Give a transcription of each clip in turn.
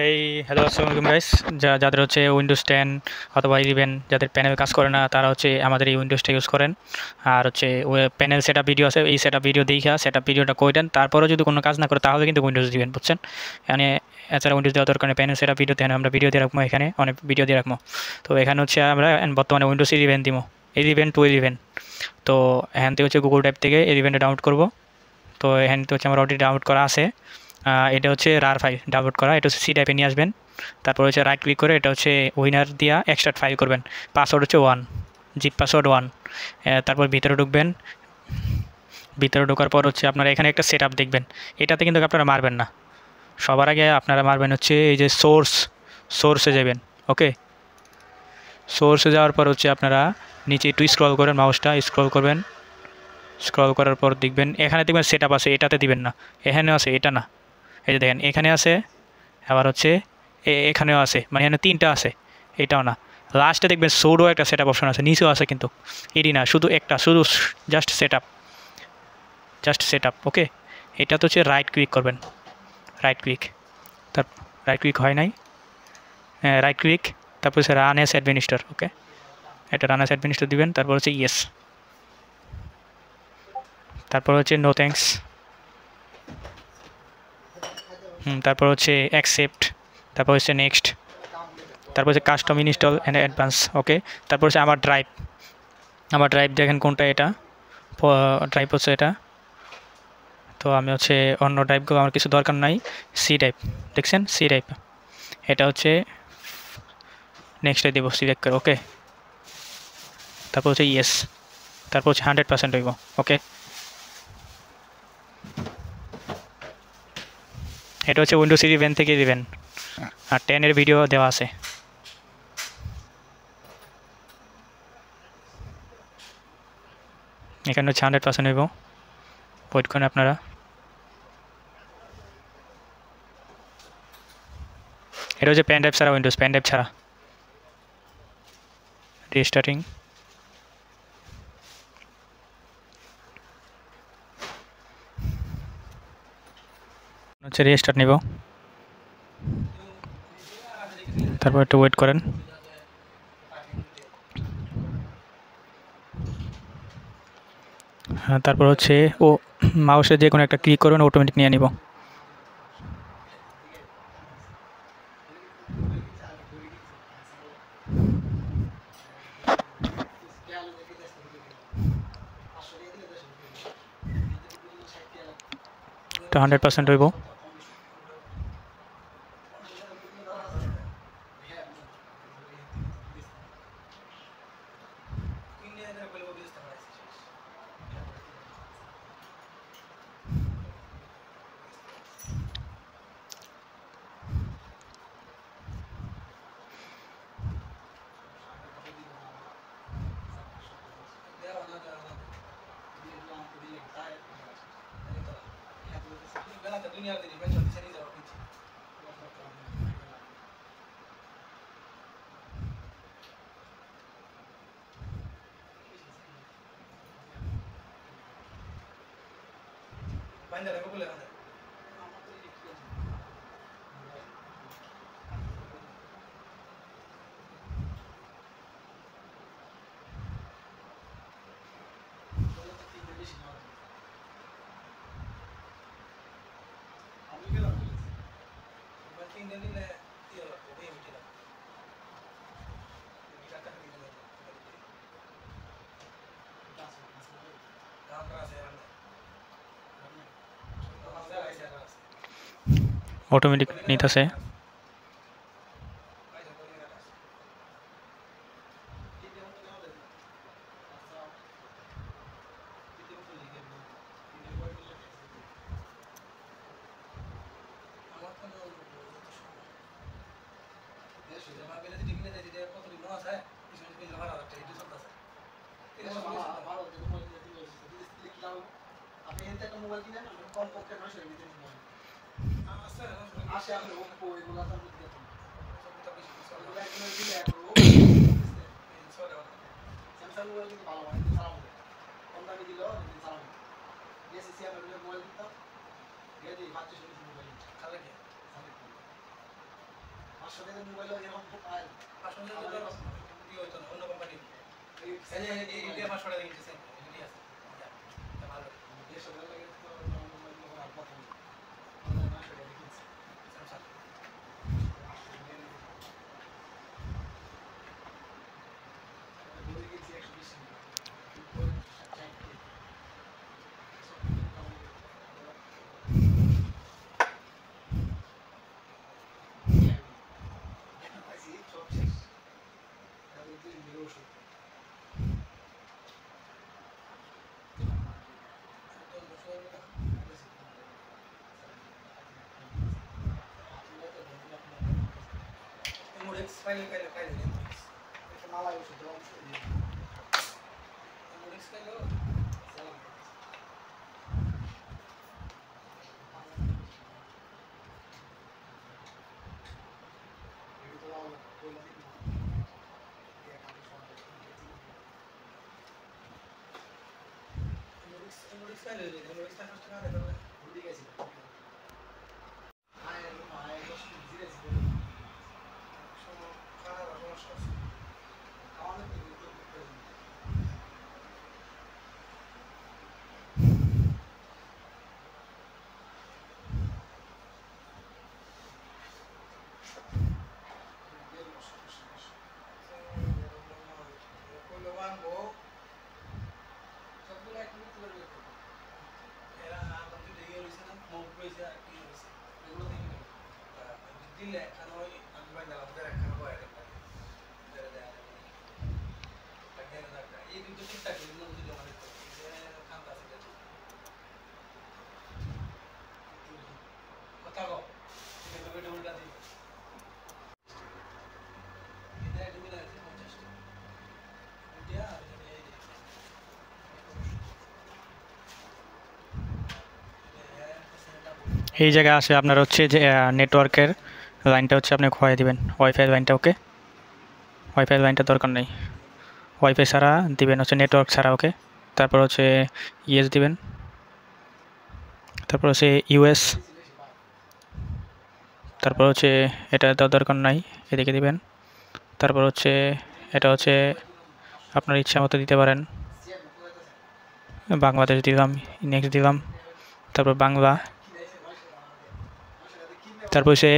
এই হ্যালো আসসালামু আলাইকুম গাইস। যাদের হচ্ছে উইন্ডোজ 10 অথবা 11 যাদের প্যানেল কাজ করে না তারা হচ্ছে আমাদের এই উইন্ডোজটা ইউজ করেন। আর হচ্ছে প্যানেল সেটআপ ভিডিও আছে, এই সেটআপ ভিডিও দেখা সেটআপ ভিডিওটা করে দেন, তারপরেও যদি কোনো কাজ না করে তাহলে কিন্তু উইন্ডোজ দিবেন, বুঝছেন? মানে এছাড়া উইন্ডোজ দেওয়ার দরকার নেই। প্যানেল সেটআপ ভিডিও দেন, আমরা ভিডিও দিয়ে রাখবো, এখানে অনেক ভিডিও দিয়ে রাখবো। তো এখানে হচ্ছে আমরা বর্তমানে উইন্ডোজ 11 দিব, 11 টু 11। তো এখান থেকে হচ্ছে গুগল ড্রাইভ থেকে 11টা ডাউনলোড করব। তো এখান থেকে হচ্ছে আমার অলরেডি ডাউনলোড করা আছে। এটা হচ্ছে রার ফাইল ডাউনলোড করা, এটা হচ্ছে সি টাইপে নিয়ে আসবেন। তারপর হচ্ছে রাইট ক্লিক করে এটা হচ্ছে উইনার দিয়া এক্সট্রাক্ট ফাইল করবেন। পাসওয়ার্ড হচ্ছে 1, জিপ পাসওয়ার্ড 1। তারপর ভিতরে ঢুকবেন। ভিতরে ঢোকার পর হচ্ছে আপনারা এখানে একটা সেট দেখবেন। এটাতে কিন্তু আপনারা মারবেন না, সবার আগে আপনারা মারবেন হচ্ছে এই যে সোর্সে যাবেন। ওকে, সোর্সে যাওয়ার পর হচ্ছে আপনারা নিচে একটু স্ক্রল করেন, মাউসটা স্ক্রল করবেন। স্ক্রল করার পর দেখবেন এখানে দেখবেন সেট আছে, এটাতে দিবেন না। এখানে আছে, এটা না। এই যে দেখেন এখানে আছে, আবার হচ্ছে এখানেও আছে, মানে এখানে 3টা আছে, এটাও না। লাস্টে দেখবেন সোডো একটা সেট অপশন আছে, নিচেও আছে, কিন্তু এটি না, শুধু একটা, শুধু জাস্ট সেট আপ। ওকে, এটা তো হচ্ছে রাইট ক্লিক করবেন, রাইট ক্লিক। তার রাইট ক্লিক হয় নাই, হ্যাঁ রাইট ক্লিক, তারপর হচ্ছে রান এস অ্যাডমিনিস্টর। ওকে, এটা রান এস অ্যাডমিনিস্টর দিবেন, তারপর হচ্ছে ইয়েস, তারপর হচ্ছে নো থ্যাঙ্কস, তারপর হচ্ছে অ্যাকসেপ্ট, তারপর হচ্ছে নেক্সট, তারপর হচ্ছে কাস্টম ইনস্টল অ্যান্ড অ্যাডভান্স। ওকে, তারপর হচ্ছে আমার ড্রাইভ দেখেন কোনটা, এটা ড্রাইভ হচ্ছে এটা। তো আমি হচ্ছে অন্য ড্রাইভগুলো আমার কিছু দরকার নাই, সি ড্রাইভ দেখছেন, সি ড্রাইভ। এটা হচ্ছে নেক্সটে দেবো সিলেক্ট করে। ওকে, তারপর হচ্ছে ইয়েস, তারপর হচ্ছে 100% হইব। ওকে, এটা হচ্ছে উইন্ডোজ 11 থেকে দিবেন, আর 10-এর ভিডিও দেওয়া আছে। এখানে হচ্ছে 100% হইব, ওয়েট করেন আপনারা। এটা হচ্ছে পেন ড্রাইভ ছাড়া উইন্ডোজ, পেন ড্রাইভ ছাড়া। রিস্টার্টিং, হচ্ছে রিস্টার্ট নিব, তারপর একটু ওয়েট করেন। হ্যাঁ, তারপর হচ্ছে ও মাউসে যে কোনো একটা ক্লিক করবেন, অটোমেটিক নিয়ে নিব। তো 100% হইব। অটোমেটিক নিতেছে। এই জায়গায় আসে আপনার হচ্ছে যে নেটওয়ার্কের লাইনটা হচ্ছে আপনি খোয়াই দিবেন, ওয়াইফাই লাইনটা। ওকে, ওয়াইফাই লাইনটা দরকার নেই, ওয়াইফাই ছাড়া দিবেন হচ্ছে নেটওয়ার্ক ছাড়া। ওকে, তারপর হচ্ছে ইএস দিবেন, তারপর হচ্ছে ইউএস, তারপর হচ্ছে এটা দেওয়ার দরকার নাই, এদিকে দিবেন। তারপর হচ্ছে এটা হচ্ছে আপনার ইচ্ছা মতো দিতে পারেন। বাংলাদেশ দিলাম, নেক্সট দিলাম, তারপর বাংলা। তারপর হচ্ছে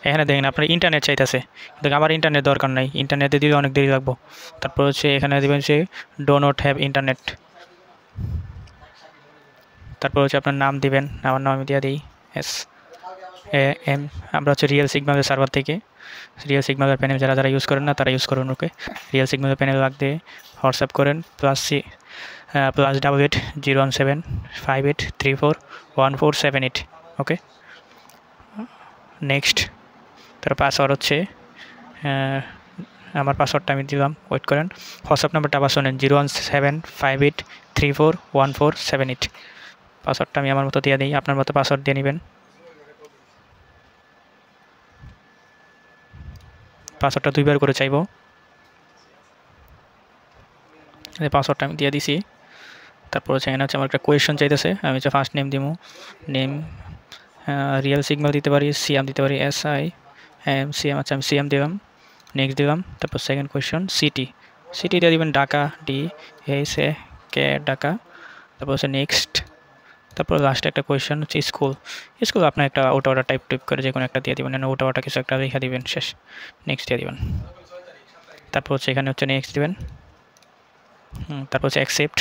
এখানে দেখেন আপনার ইন্টারনেট চাইতেছে, কিন্তু আমার ইন্টারনেট দরকার নাই, ইন্টারনেটে দিলে অনেক দেরি লাগবো। তারপর হচ্ছে এখানে দেবেন সে ডো নট হ্যাভ ইন্টারনেট। তারপর হচ্ছে আপনার নাম দিবেন, আমার নাম আমি দিয়ে দিই SAM। আমরা হচ্ছে রিয়েল সিগন্যালের সার্ভার থেকে, রিয়েল সিগন্যালের প্যানেল যারা যারা ইউজ করেন না তারা ইউজ করুন। ওকে, রিয়েল সিগন্যালের প্যানেল লাগতে হোয়াটসঅ্যাপ করেন +880173434147 ওকে, নেক্সট। তার পাসওয়ার্ড হচ্ছে আমার পাসওয়ার্ডটা আমি দিলাম, ওয়েট করেন। হোয়াটসঅ্যাপ নাম্বারটা আবার শোনেন, 01758341478। পাসওয়ার্ডটা আমি আমার মতো দিয়ে দিই, আপনার মতো পাসওয়ার্ড দিয়ে নেবেন। পাসওয়ার্ডটা 2বার করে চাইব, পাসওয়ার্ডটা আমি দিয়ে দিছি। তারপর হচ্ছে এখানে হচ্ছে আমার একটা কোয়েশন চাইতেছে, আমি হচ্ছে ফার্স্ট নেম দিব, নেম রিয়েল সিগন্যাল দিতে পারি, সিএম দিতে পারি, SIM আচ্ছা আমি সিএম দিলাম, নেক্সট দিলাম। তারপর সেকেন্ড কোয়েশন সিটি দিয়ে দিবেন ঢাকা, DACA ঢাকা। তারপর হচ্ছে নেক্সট। তারপর লাস্টে একটা কোয়েশন হচ্ছে স্কুল আপনার একটা ওটা টাইপ করে যে কোনো একটা দিয়ে দিবেন, ওটা কিছু একটা লেখা দিবেন, শেষ, নেক্সট দিয়ে দিবেন। তারপর হচ্ছে এখানে হচ্ছে নেক্সট দিবেন, তারপর হচ্ছে অ্যাকসেপ্ট।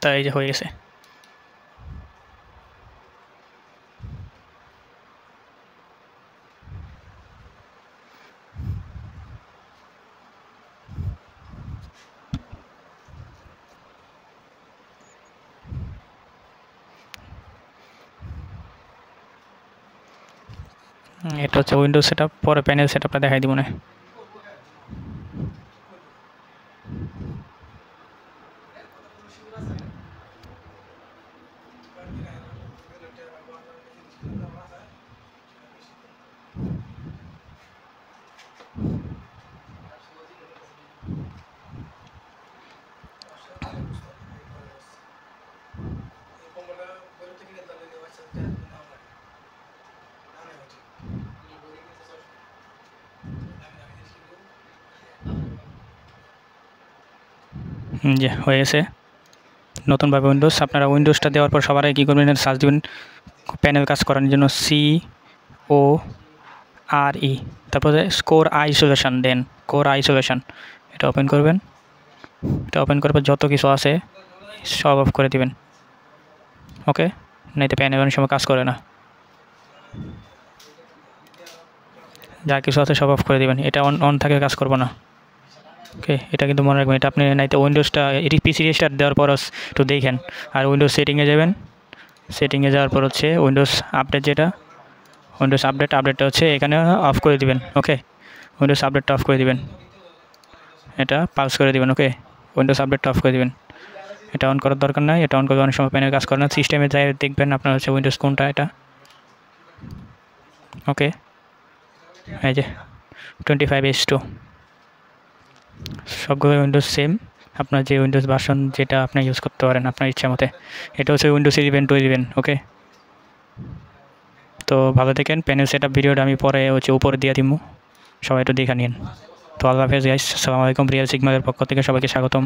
তা এই যে হয়ে গেছে। এটা হচ্ছে উইন্ডোজ সেটআপ, পরে প্যানেল সেটআপটা দেখাই দিব না। যে হয়ে গেছে নতুনভাবে উইন্ডোজ। আপনারা উইন্ডোজটা দেওয়ার পর সবার আগে কী করবেন, সার্চ দেবেন প্যানেল কাজ করানোর জন্য CORE, তারপরে কোর আইসোলেশন, দেন কোর আইসোলেশন এটা ওপেন করবেন। এটা ওপেন করার পর যত কিছু আছে সব অফ করে দিবেন। ওকে, নাই তো প্যানেল অনেক সময় কাজ করে না, যা কিছু আছে সব অফ করে দিবেন। এটা অন থাকে কাজ করবো না। ওকে, এটা কিন্তু মনে রাখবেন। এটা আপনি নাইতে উইন্ডোজটা এটি পিসি রেস্টার্ট দেওয়ার পর একটু দেখেন। আর উইন্ডোজ সেটিংয়ে যাবেন, সেটিংয়ে যাওয়ার পর হচ্ছে উইন্ডোজ আপডেট, যেটা উইন্ডোজ আপডেটটা হচ্ছে এখানে অফ করে দিবেন। ওকে, উইন্ডোজ আপডেটটা অফ করে দিবেন, এটা পাউজ করে দিবেন। ওকে, উইন্ডোজ আপডেটটা অফ করে দিবেন। এটা অন করার দরকার নাই, এটা অন করলে অনেক সময় প্যানেল কাজ করে না। সিস্টেমে যাই দেখবেন আপনার হচ্ছে উইন্ডোজ কোনটা এটা। ওকে, এই যে 25H2 সবগুলো উইন্ডোজ সেম। আপনার যে উইন্ডোজ ভার্সন যেটা আপনি ইউজ করতে পারেন আপনার ইচ্ছা মতে। এটা হচ্ছে উইন্ডোজ 11 ওকে, তো ভালো থাকেন। প্যানেল সেটআপ ভিডিওটা আমি পরে হচ্ছে উপরে দিয়ে দিব, সবাই একটু দেখে নিন। তো আল্লাহ হাফেজ গাইস, আসসালামু আলাইকুম। রিয়েল সিগমার পক্ষ থেকে সবাইকে স্বাগতম।